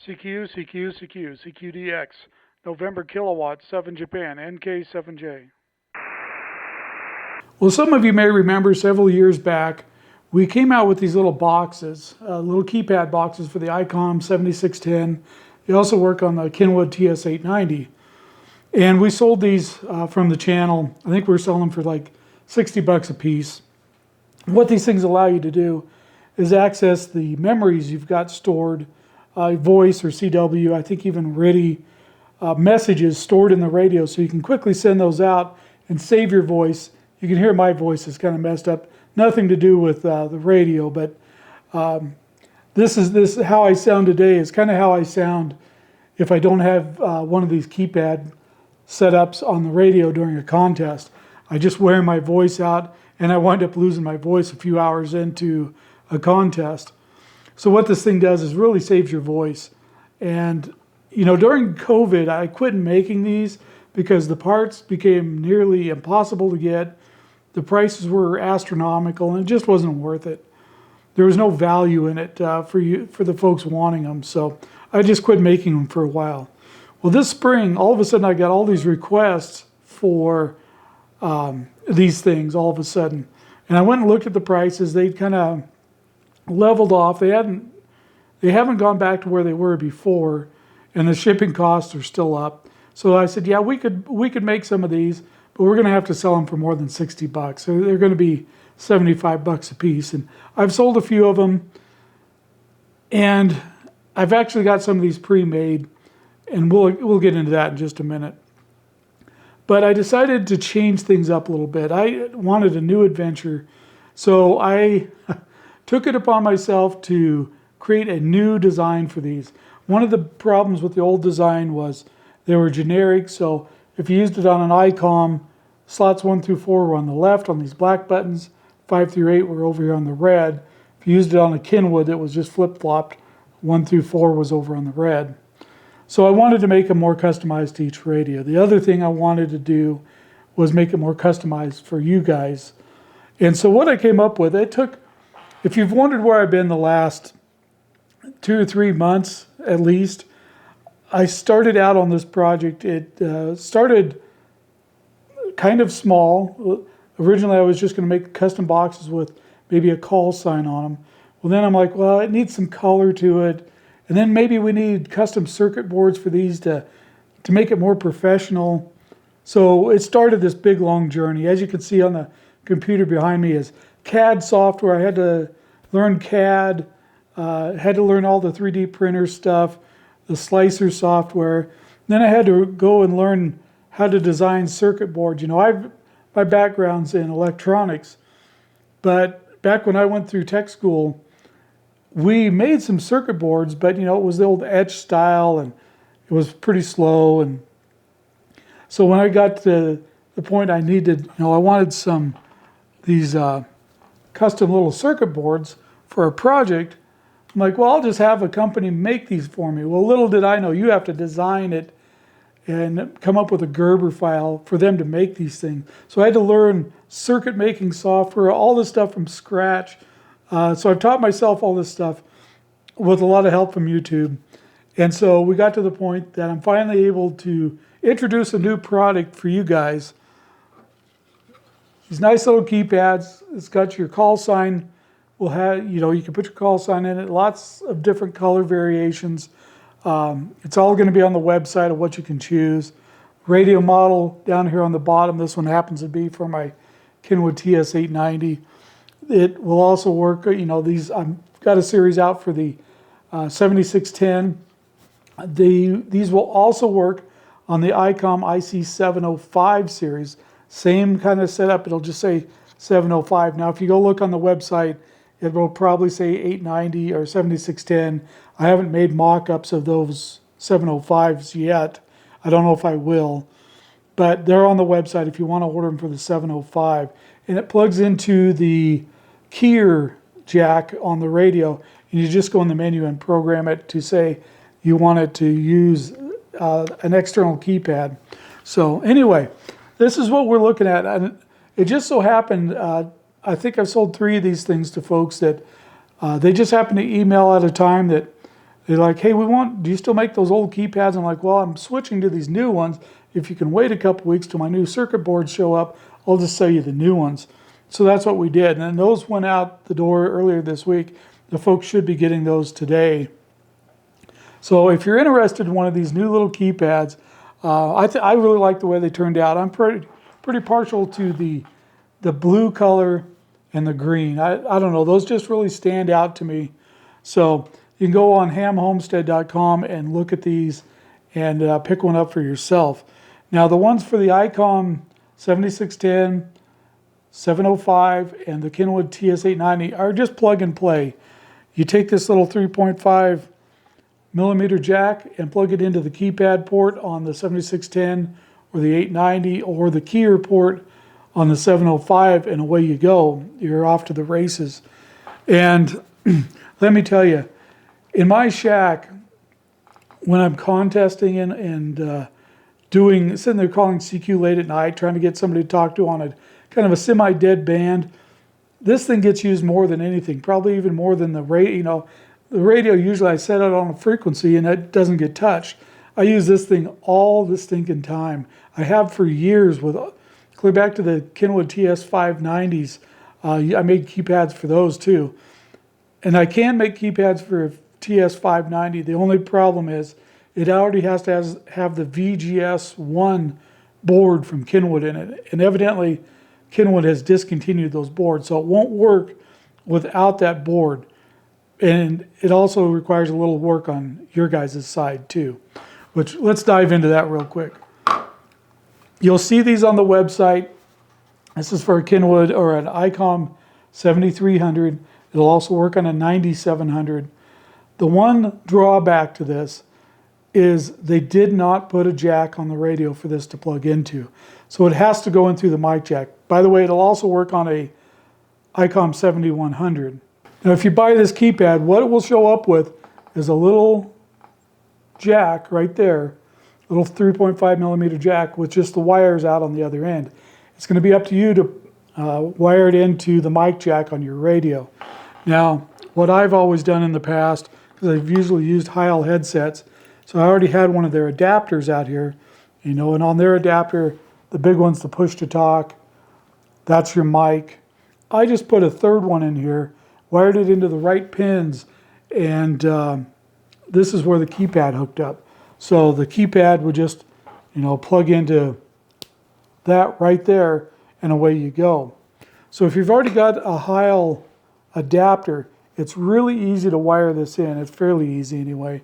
CQ, CQ, CQ, CQDX, November Kilowatt, 7 Japan, NK7J. Well, some of you may remember several years back, we came out with these little boxes, little keypad boxes for the IC-7610. They also work on the Kenwood TS-890. And we sold these from the channel. I think we were selling them for like 60 bucks a piece. What these things allow you to do is access the memories you've got stored, voice or CW, I think even RIDI, messages stored in the radio, so you can quickly send those out and save your voice. You can hear my voice is kind of messed up. Nothing to do with the radio, but this how I sound today is kind of how I sound if I don't have one of these keypad setups on the radio during a contest. I just wear my voice out, and I wind up losing my voice a few hours into a contest. So what this thing does is really saves your voice. And you know, during COVID, I quit making these because the parts became nearly impossible to get. The prices were astronomical, and it just wasn't worth it. There was no value in it for the folks wanting them. So I just quit making them for a while. Well, this spring, all of a sudden, I got all these requests for these things all of a sudden. And I went and looked at the prices. They kind of leveled off. They haven't gone back to where they were before, and the shipping costs are still up. So I said, yeah, we could make some of these, but we're going to have to sell them for more than 60 bucks. So they're going to be 75 bucks a piece. And I've sold a few of them, and I've actually got some of these pre-made, and we'll get into that in just a minute. But I decided to change things up a little bit. I wanted a new adventure, so I took it upon myself to create a new design for these. One of the problems with the old design was they were generic, so if you used it on an ICOM, slots 1 through 4 were on the left on these black buttons, 5 through 8 were over here on the red. If you used it on a Kenwood, it was just flip-flopped. 1 through 4 was over on the red. So I wanted to make them more customized to each radio. The other thing I wanted to do was make it more customized for you guys. And so what I came up with, if you've wondered where I've been the last 2 or 3 months at least, I started out on this project. It started kind of small. Originally, I was just going to make custom boxes with maybe a call sign on them. Well, then I'm like, well, it needs some color to it. And then maybe we need custom circuit boards for these to make it more professional. So it started this big, long journey. As you can see on the computer behind me is CAD software. I had to learn CAD, had to learn all the 3D printer stuff, the slicer software. Then I had to go and learn how to design circuit boards. You know, my background's in electronics, but back when I went through tech school, we made some circuit boards, but you know, it was the old etch style and it was pretty slow. And so when I got to the point I needed, you know, I wanted these custom little circuit boards for a project. I'm like, well, I'll just have a company make these for me. Well, little did I know, you have to design it and come up with a Gerber file for them to make these things. So I had to learn circuit making software, all this stuff from scratch. So I've taught myself all this stuff with a lot of help from YouTube. And so we got to the point that I'm finally able to introduce a new product for you guys. These nice little keypads. It's got your call sign. Will have, you know, you can put your call sign in it. Lots of different color variations. It's all going to be on the website of what you can choose. Radio model down here on the bottom. This one happens to be for my Kenwood TS-890. It will also work, you know, I've got a series out for the 7610. These will also work on the ICOM IC-705 series. Same kind of setup, it'll just say 705. Now, if you go look on the website, it will probably say 890 or 7610. I haven't made mock-ups of those 705s yet. I don't know if I will, but they're on the website if you want to order them for the 705. And it plugs into the keyer jack on the radio, and you just go in the menu and program it to say you want it to use an external keypad. So anyway, this is what we're looking at. And it just so happened, I think I've sold 3 of these things to folks that they just happened to email at a time that They're like, hey, do you still make those old keypads? I'm like, well, I'm switching to these new ones. If you can wait a couple weeks till my new circuit boards show up, I'll just sell you the new ones. So that's what we did. And then those went out the door earlier this week. The folks should be getting those today. So if you're interested in one of these new little keypads, I really like the way they turned out. I'm pretty partial to the blue color and the green. I don't know, those just really stand out to me. So you can go on hamhomestead.com and look at these and pick one up for yourself. Now the ones for the IC-7610, 705, and the Kenwood TS-890 are just plug and play. You take this little 3.5 millimeter jack and plug it into the keypad port on the 7610 or the 890 or the keyer port on the 705, and away you go. You're off to the races. And let me tell you, in my shack, when I'm contesting and sitting there calling CQ late at night, trying to get somebody to talk to on a kind of a semi-dead band, this thing gets used more than anything, probably even more than the radio. You know, the radio, usually I set it on a frequency and it doesn't get touched. I use this thing all the stinking time. I have for years, clear back to the Kenwood TS-590s. I made keypads for those too. And I can make keypads for TS-590. The only problem is it already has to have the VGS1 board from Kenwood in it. And evidently Kenwood has discontinued those boards, so it won't work without that board. And it also requires a little work on your guys' side too, which let's dive into that real quick. You'll see these on the website. This is for a Kenwood or an IC-7300. It'll also work on a 9700. The one drawback to this is they did not put a jack on the radio for this to plug into. So it has to go in through the mic jack. By the way, it'll also work on a IC-7100. Now, if you buy this keypad, what it will show up with is a little jack right there, little 3.5 millimeter jack with just the wires out on the other end. It's going to be up to you to wire it into the mic jack on your radio. Now, what I've always done in the past, because I've usually used Heil headsets, so I already had one of their adapters out here, you know, and on their adapter, the big one's the push to talk, that's your mic. I just put a third one in here, wired it into the right pins, and this is where the keypad hooked up. So the keypad would just, you know, plug into that right there, and away you go. So if you've already got a Heil adapter, it's really easy to wire this in. It's fairly easy anyway.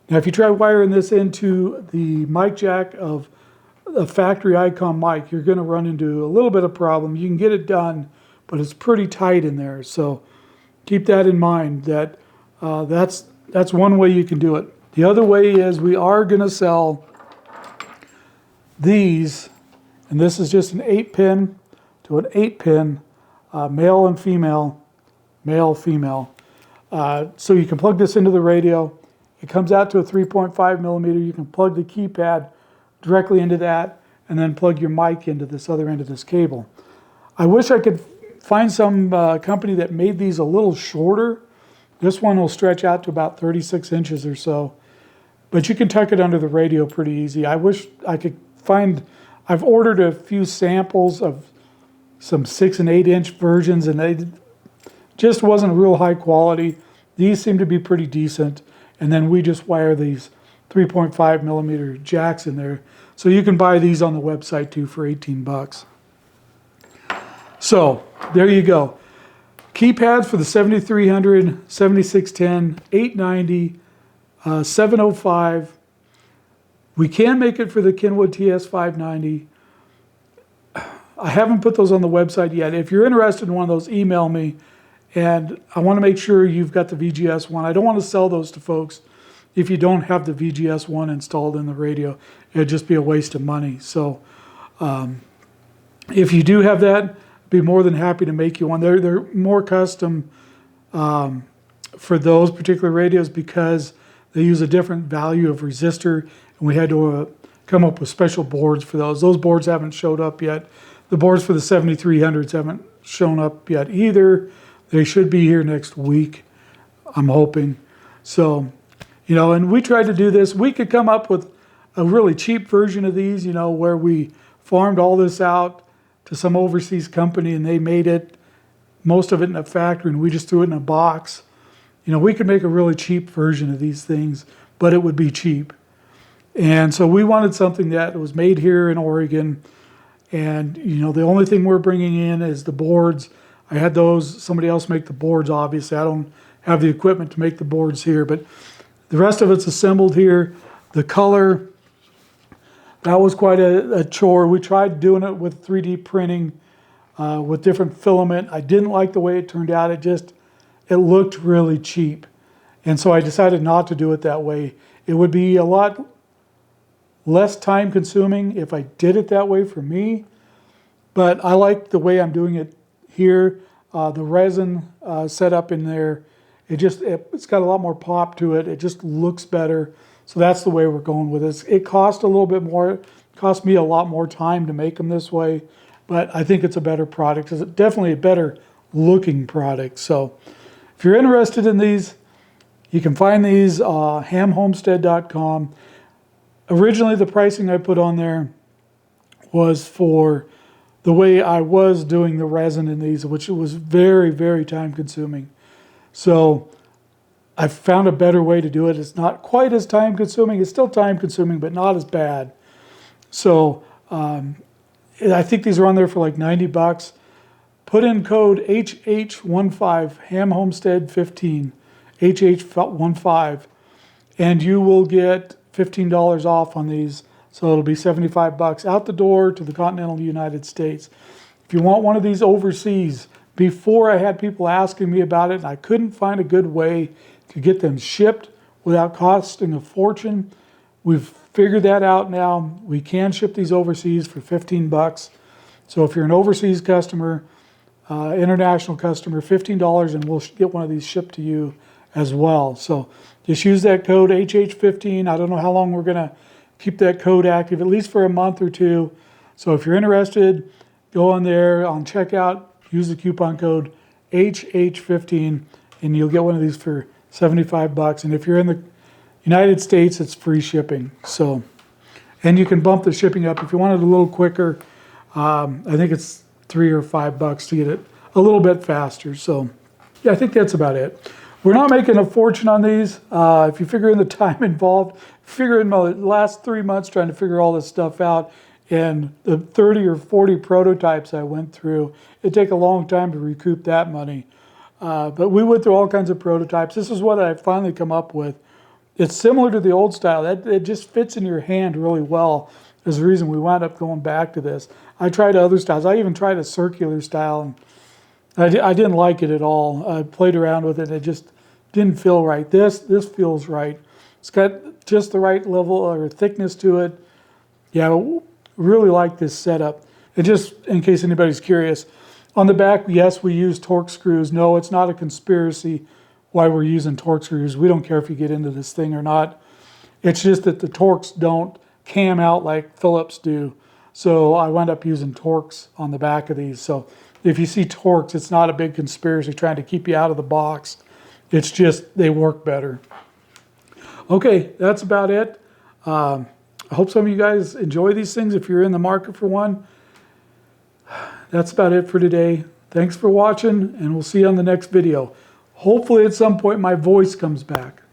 Now if you try wiring this into the mic jack of a factory Icon mic, you're going to run into a little bit of problem. You can get it done, but it's pretty tight in there. So keep that in mind, that that's one way you can do it. The other way is we are going to sell these, and this is just an 8-pin to an 8-pin, male and female, male, female. So you can plug this into the radio. It comes out to a 3.5 millimeter. You can plug the keypad directly into that and then plug your mic into this other end of this cable. I wish I could find some company that made these a little shorter. This one will stretch out to about 36 inches or so, but you can tuck it under the radio pretty easy. I wish I could find, I've ordered a few samples of some 6 and 8 inch versions, and they just wasn't real high quality. These seem to be pretty decent, and then we just wire these 3.5 millimeter jacks in there. So you can buy these on the website too for 18 bucks. So there you go. Keypads for the 7300, 7610, 890, 705. We can make it for the Kenwood TS-590. I haven't put those on the website yet. If you're interested in one of those, email me. And I want to make sure you've got the VGS one. I don't want to sell those to folks if you don't have the VGS one installed in the radio. It'd just be a waste of money. So if you do have that, I'd be more than happy to make you one. They're more custom for those particular radios because they use a different value of resistor, and we had to come up with special boards for those. Those boards haven't showed up yet. The boards for the 7300s haven't shown up yet either. They should be here next week, I'm hoping. So You know, and we tried to do this. We could come up with a really cheap version of these, you know, where we farmed all this out to some overseas company and they made it, most of it in a factory, and we just threw it in a box. You know, we could make a really cheap version of these things, but it would be cheap. And so we wanted something that was made here in Oregon. And, you know, the only thing we're bringing in is the boards. I had those, somebody else make the boards, obviously. I don't have the equipment to make the boards here, but the rest of it's assembled here. The color, that was quite a chore. We tried doing it with 3D printing, with different filament. I didn't like the way it turned out. It looked really cheap. And so I decided not to do it that way. It would be a lot less time consuming if I did it that way for me. But I like the way I'm doing it here. The resin setup in there, it's got a lot more pop to it. It just looks better. So that's the way we're going with this. It cost a little bit more. It cost me a lot more time to make them this way. But I think it's a better product. It's definitely a better looking product. So if you're interested in these, you can find these hamhomestead.com. Originally, the pricing I put on there was for the way I was doing the resin in these, which was very, very time consuming. So I found a better way to do it. It's not quite as time consuming. It's still time consuming, but not as bad. So I think these are on there for like 90 bucks. Put in code HH15, Ham Homestead 15, HH15, and you will get $15 off on these. So it'll be 75 bucks out the door to the continental United States. If you want one of these overseas, before I had people asking me about it, and I couldn't find a good way to get them shipped without costing a fortune. We've figured that out now. We can ship these overseas for 15 bucks. So if you're an overseas customer, international customer, $15, and we'll get one of these shipped to you as well. So just use that code HH15. I don't know how long we're going to keep that code active, at least for a month or two. So if you're interested, go on there on checkout, use the coupon code HH15, and you'll get one of these for 75 bucks. And if you're in the United States, it's free shipping. So, and you can bump the shipping up if you want it a little quicker. I think it's $3 or $5 to get it a little bit faster. So yeah, I think that's about it. We're not making a fortune on these. If you figure in the time involved, figure in the last 3 months trying to figure all this stuff out, and the 30 or 40 prototypes I went through, it'd take a long time to recoup that money. But we went through all kinds of prototypes. This is what I finally come up with. It's similar to the old style. It just fits in your hand really well. There's the reason we wound up going back to this. I tried other styles. I even tried a circular style, and I didn't like it at all. I played around with it. It just didn't feel right. This feels right. It's got just the right level or thickness to it. Yeah, I really like this setup. And just in case anybody's curious, on the back, yes, we use torque screws. No, it's not a conspiracy why we're using torque screws. We don't care if you get into this thing or not. It's just that the Torx don't cam out like Phillips do. So I wound up using Torx on the back of these. So if you see Torx, it's not a big conspiracy trying to keep you out of the box. It's just they work better. Okay, that's about it. I hope some of you guys enjoy these things if you're in the market for one. That's about it for today. Thanks for watching, and we'll see you on the next video. Hopefully at some point my voice comes back.